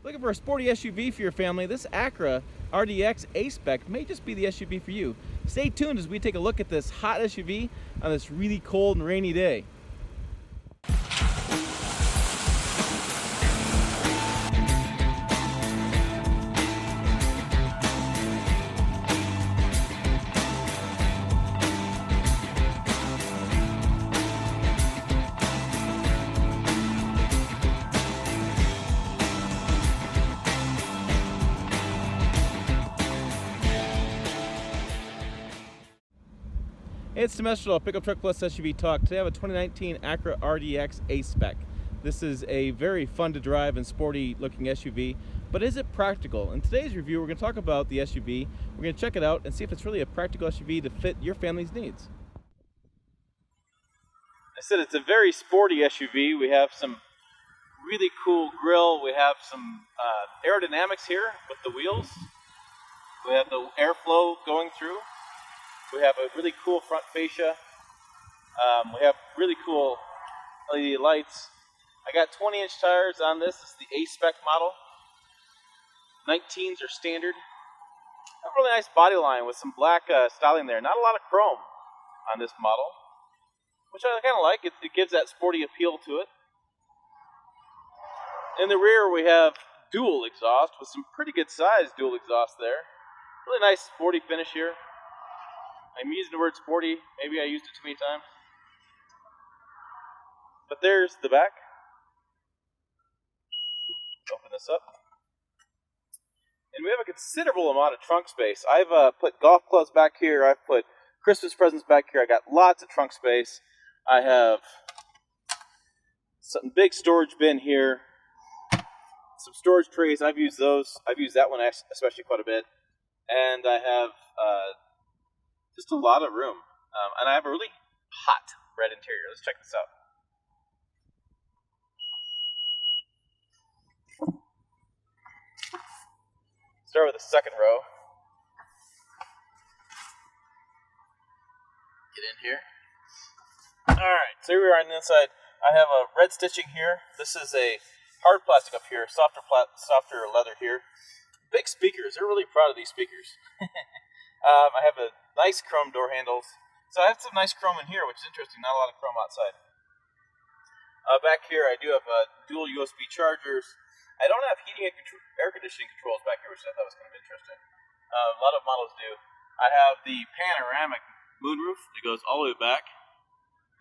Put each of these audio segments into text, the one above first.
Looking for a sporty SUV for your family? This Acura RDX A-Spec may just be the SUV for you. Stay tuned as we take a look at this hot SUV on this really cold and rainy day. Hey, it's Tim Esterdahl, Pickup Truck Plus SUV Talk. Today I have a 2019 Acura RDX A-Spec. This is a very fun to drive and sporty looking SUV, but is it practical? In today's review, we're going to talk about the SUV. We're going to check it out and see if it's really a practical SUV to fit your family's needs. I said it's a very sporty SUV. We have some really cool grille. We have some aerodynamics here with the wheels. We have the airflow going through. We have a really cool front fascia. We have really cool LED lights. I got 20-inch tires on this. This is the A-Spec model. 19s are standard. A really nice body line with some black styling there. Not a lot of chrome on this model, which I kind of like. It gives that sporty appeal to it. In the rear, we have dual exhaust with some pretty good size dual exhaust there. Really nice sporty finish here. I'm using the word sporty. Maybe I used it too many times. But there's the back. Open this up. And we have a considerable amount of trunk space. I've put golf clubs back here. I've put Christmas presents back here. I got lots of trunk space. I have some big storage bin here. Some storage trays. I've used those. I've used that one especially quite a bit. And I have just a lot of room. And I have a really hot red interior. Let's check this out. Start with the second row. Get in here. Alright, so here we are on the inside. I have a red stitching here. This is a hard plastic up here, softer leather here. Big speakers. They're really proud of these speakers. I have a nice chrome door handles. So I have some nice chrome in here, which is interesting. Not a lot of chrome outside. Back here, I do have dual USB chargers. I don't have heating and air conditioning controls back here, which I thought was kind of interesting. A lot of models do. I have the panoramic moonroof that goes all the way back.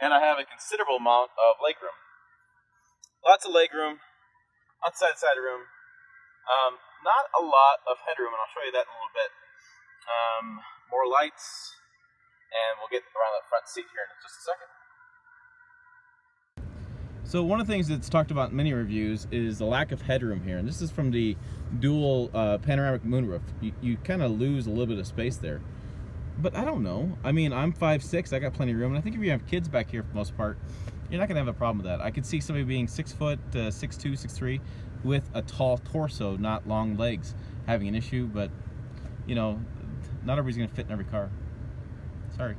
And I have a considerable amount of legroom. Lots of legroom. Outside room. Not a lot of headroom, and I'll show you that in a little bit. More lights, and we'll get around that front seat here in just a second. So one of the things that's talked about in many reviews is the lack of headroom here, and this is from the dual panoramic moonroof. You kind of lose a little bit of space there, but I don't know. I mean, I'm 5'6", I got plenty of room, and I think if you have kids back here for the most part, you're not going to have a problem with that. I could see somebody being 6 foot, 6'2", 6'3", with a tall torso, not long legs, having an issue, but you know, not everybody's going to fit in every car. Sorry.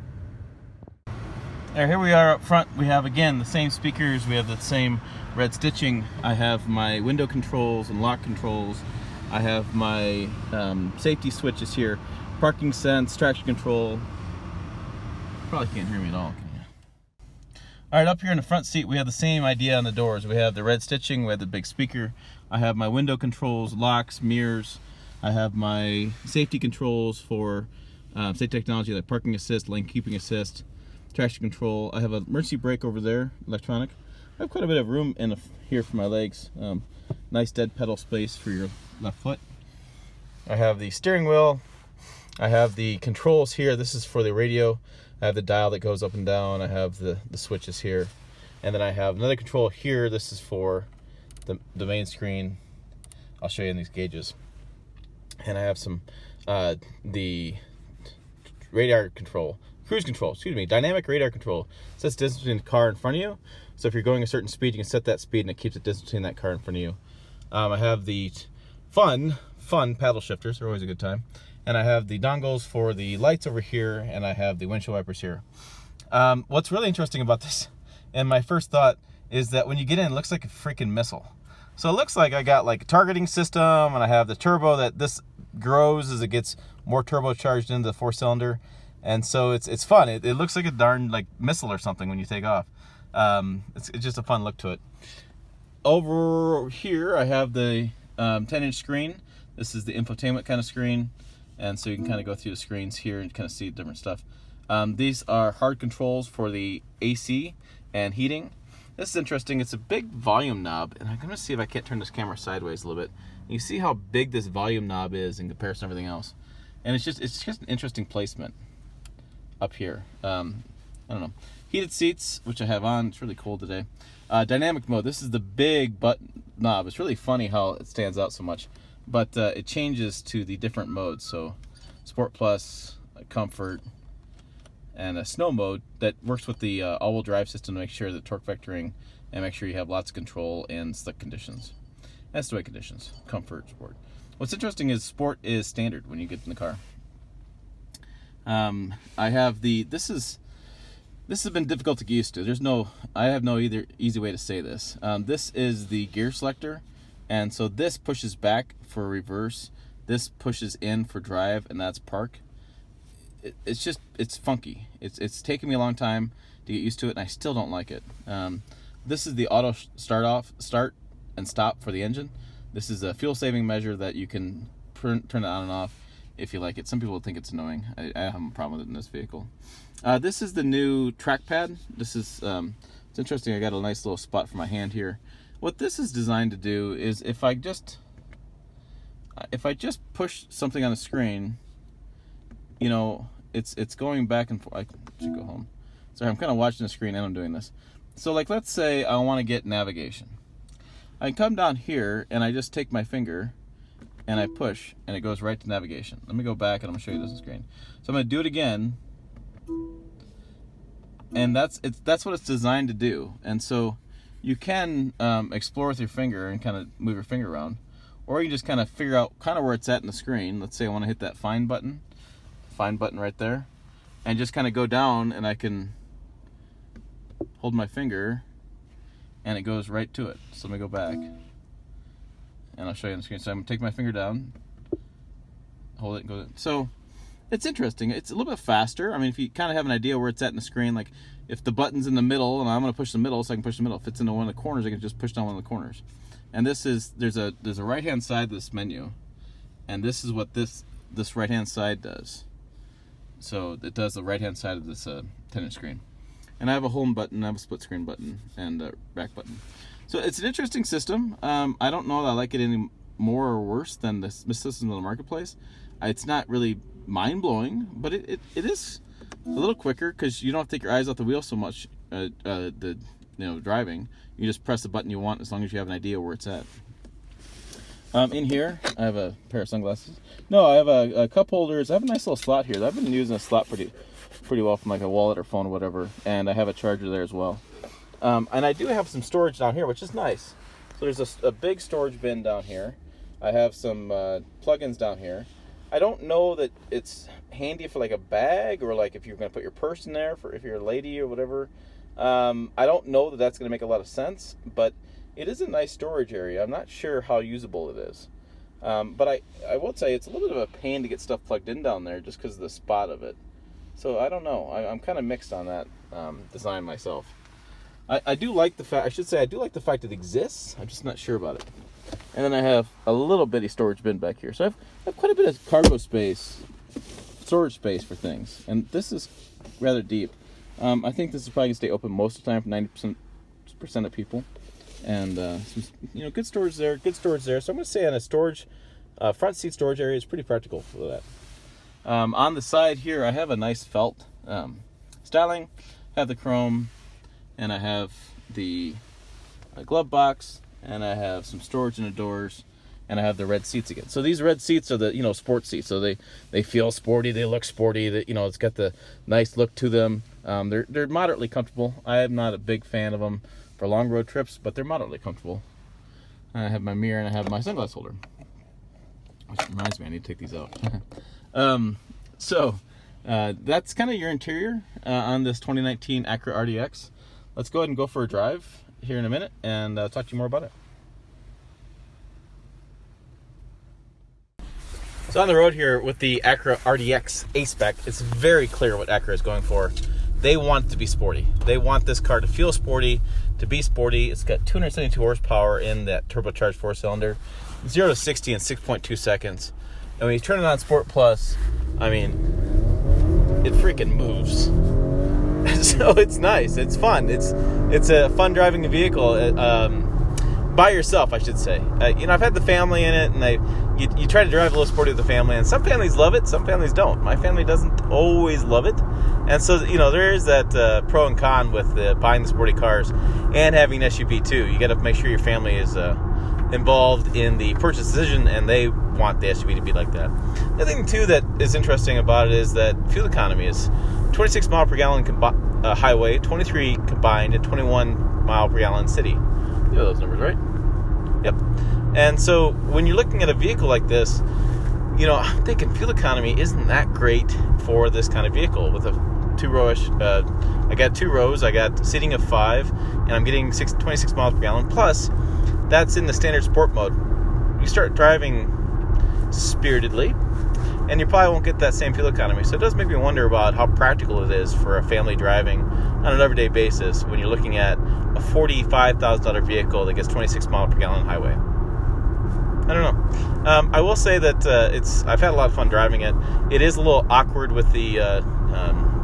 There, here we are up front. We have, again, the same speakers. We have the same red stitching. I have my window controls and lock controls. I have my safety switches here. Parking sense, traction control. Probably can't hear me at all, can you? All right, up here in the front seat, we have the same idea on the doors. We have the red stitching. We have the big speaker. I have my window controls, locks, mirrors. I have my safety controls for safety technology like parking assist, lane keeping assist, traction control. I have an emergency brake over there, electronic. I have quite a bit of room here for my legs. Nice dead pedal space for your left foot. I have the steering wheel. I have the controls here. This is for the radio. I have the dial that goes up and down. I have the switches here. And then I have another control here. This is for the main screen. I'll show you in these gauges. And I have some the radar control, cruise control, dynamic radar control. It sets distance between the car in front of you. So if you're going a certain speed, you can set that speed and it keeps the distance between that car in front of you. I have the fun paddle shifters. They're always a good time. And I have the dongles for the lights over here, and I have the windshield wipers here. What's really interesting about this, and my first thought, is that when you get in, it looks like a freaking missile. So it looks like I got like a targeting system, and I have the turbo that this grows as it gets more turbocharged into the 4-cylinder. And so it's fun. It looks like a darn like missile or something when you take off. It's just a fun look to it. Over here I have the 10-inch screen. This is the infotainment kind of screen, and so you can kind of go through the screens here and kind of see different stuff. These are hard controls for the AC and heating. This is interesting. It's a big volume knob, and I'm going to see if I can't turn this camera sideways a little bit. You see how big this volume knob is in comparison to everything else, and it's just an interesting placement up here. I don't know. Heated seats, which I have on. It's really cold today. Dynamic mode. This is the big button knob. It's really funny how it stands out so much, but it changes to the different modes. So Sport Plus, Comfort, and a Snow mode that works with the all-wheel drive system to make sure that torque vectoring and make sure you have lots of control in slick conditions. And stowaway conditions. Comfort, Sport. What's interesting is Sport is standard when you get in the car. I have the, this has been difficult to get used to. I have no either easy way to say this. This is the gear selector, and so this pushes back for reverse, this pushes in for drive, and that's park. It's funky. It's taken me a long time to get used to it, and I still don't like it. This is the auto start and stop for the engine. This is a fuel saving measure that you can turn it on and off if you like it. Some people think it's annoying. I have a problem with it in this vehicle. This is the new trackpad. This is it's interesting. I got a nice little spot for my hand here. What this is designed to do is if I just push something on the screen, you know, it's going back and forth. I should go home. Sorry, I'm kind of watching the screen and I'm doing this. So like, let's say I want to get navigation. I can come down here and I just take my finger and I push and it goes right to navigation. Let me go back and I'm gonna show you this on the screen. So I'm gonna do it again, and that's what it's designed to do. And so you can explore with your finger and kind of move your finger around, or you can just kind of figure out kind of where it's at in the screen. Let's say I want to hit that find button right there, and just kind of go down, and I can hold my finger and it goes right to it. So let me go back and I'll show you on the screen. So I'm gonna take my finger down, hold it, and go. So it's interesting. It's a little bit faster. I mean, if you kind of have an idea where it's at in the screen, like if the button's in the middle, and I'm gonna push the middle, so I can push the middle. If it's into one of the corners, I can just push down one of the corners. And this is there's a right hand side of this menu, and this is what this right hand side does. So it does the right hand side of this 10-inch screen. And I have a home button, I have a split screen button, and a back button. So it's an interesting system. I don't know that I like it any more or worse than the system in the marketplace. It's not really mind-blowing, but it is a little quicker because you don't have to take your eyes off the wheel so much driving. You just press the button you want as long as you have an idea where it's at. In here, I have a pair of sunglasses. No, I have a cup holders. I have a nice little slot here. I've been using a slot pretty well from like a wallet or phone or whatever, and I have a charger there as well. And I do have some storage down here, which is nice. So there's a big storage bin down here. I have some plugins down here. I don't know that it's handy for like a bag or like if you're going to put your purse in there for if you're a lady or whatever. I don't know that that's going to make a lot of sense, but it is a nice storage area. I'm not sure how usable it is. But I will say it's a little bit of a pain to get stuff plugged in down there just because of the spot of it. So I don't know. I'm kind of mixed on that design myself. I do like the fact, I should say I do like the fact it exists. I'm just not sure about it. And then I have a little bitty storage bin back here. So I have quite a bit of cargo space, storage space for things. And this is rather deep. I think this is probably going to stay open most of the time for 90% of people. And some, good storage there, So I'm going to say on a storage, front seat storage area is pretty practical for that. On the side here, I have a nice felt styling. I have the chrome, and I have the glove box, and I have some storage in the doors, and I have the red seats again. So these red seats are the sports seats. So they feel sporty, they look sporty. That it's got the nice look to them. They're moderately comfortable. I am not a big fan of them for long road trips, but they're moderately comfortable. I have my mirror and I have my sunglass holder, which reminds me I need to take these out. So that's kind of your interior on this 2019 Acura RDX. Let's go ahead and go for a drive here in a minute and talk to you more about it. So on the road here with the Acura RDX A-Spec, it's very clear what Acura is going for. They want it to be sporty. They want this car to feel sporty, to be sporty. It's got 272 horsepower in that turbocharged 4-cylinder. 0 to 60 in 6.2 seconds. And when you turn it on Sport Plus, I mean, it freaking moves. So it's nice. It's fun. It's a fun driving vehicle. By yourself, I should say. I've had the family in it, and you try to drive a little sporty with the family, and some families love it, some families don't. My family doesn't always love it, and so there is that pro and con with buying the sporty cars and having an SUV too. You got to make sure your family is involved in the purchase decision, and they want the SUV to be like that. The thing too that is interesting about it is that fuel economy is 26 mile per gallon highway, 23 combined, and 21 mile per gallon city. You know those numbers, right? Yep. And so when you're looking at a vehicle like this, I'm thinking fuel economy isn't that great for this kind of vehicle. With a two-row-ish, I got 2 rows, I got seating of 5, and I'm getting 26 miles per gallon. Plus, that's in the standard sport mode. You start driving spiritedly, and you probably won't get that same fuel economy. So it does make me wonder about how practical it is for a family driving on an everyday basis when you're looking at a $45,000 vehicle that gets 26 miles per gallon highway. I don't know. I will say that I've had a lot of fun driving it. It is a little awkward with the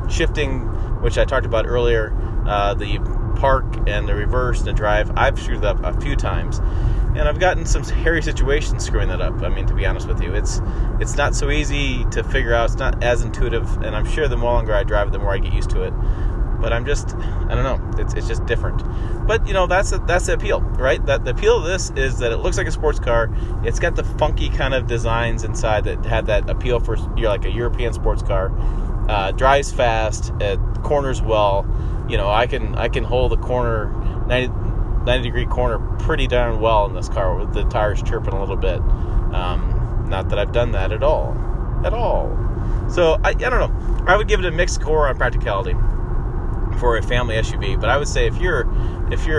shifting, which I talked about earlier, the park and the reverse and the drive. I've screwed up a few times, and I've gotten some hairy situations screwing that up. I mean, to be honest with you, it's not so easy to figure out. It's not as intuitive, and I'm sure the more longer I drive it, the more I get used to it. But I don't know. It's just different. But that's the appeal, right? The appeal of this is that it looks like a sports car. It's got the funky kind of designs inside that had that appeal for like a European sports car. Drives fast, corners well. I can hold a corner 90-degree corner pretty darn well in this car with the tires chirping a little bit. Not that I've done that at all. So I don't know. I would give it a mixed score on practicality for a family SUV, but I would say if you're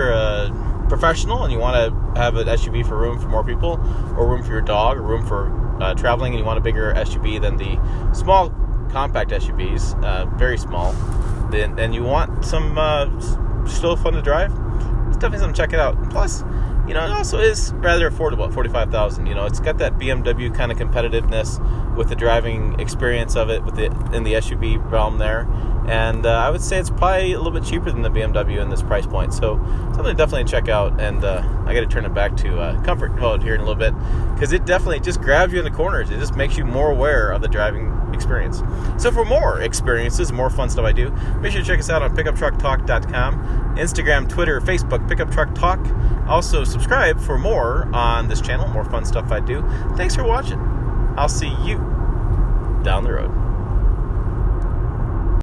a professional and you want to have an SUV for room for more people, or room for your dog, or room for traveling, and you want a bigger SUV than the small compact SUVs, very small, and you want some still fun to drive, it's definitely something to check it out. And plus, it also is rather affordable at $45,000. It's got that BMW kind of competitiveness with the driving experience of it in the SUV realm there. And I would say it's probably a little bit cheaper than the BMW in this price point. So something to definitely check out. And I got to turn it back to comfort mode here in a little bit, because it definitely just grabs you in the corners. It just makes you more aware of the driving experience. So for more experiences, more fun stuff I do, make sure to check us out on pickuptrucktalk.com, Instagram, Twitter, Facebook, Pickup Truck Talk. Also subscribe for more on this channel, more fun stuff I do. Thanks for watching. I'll see you down the road.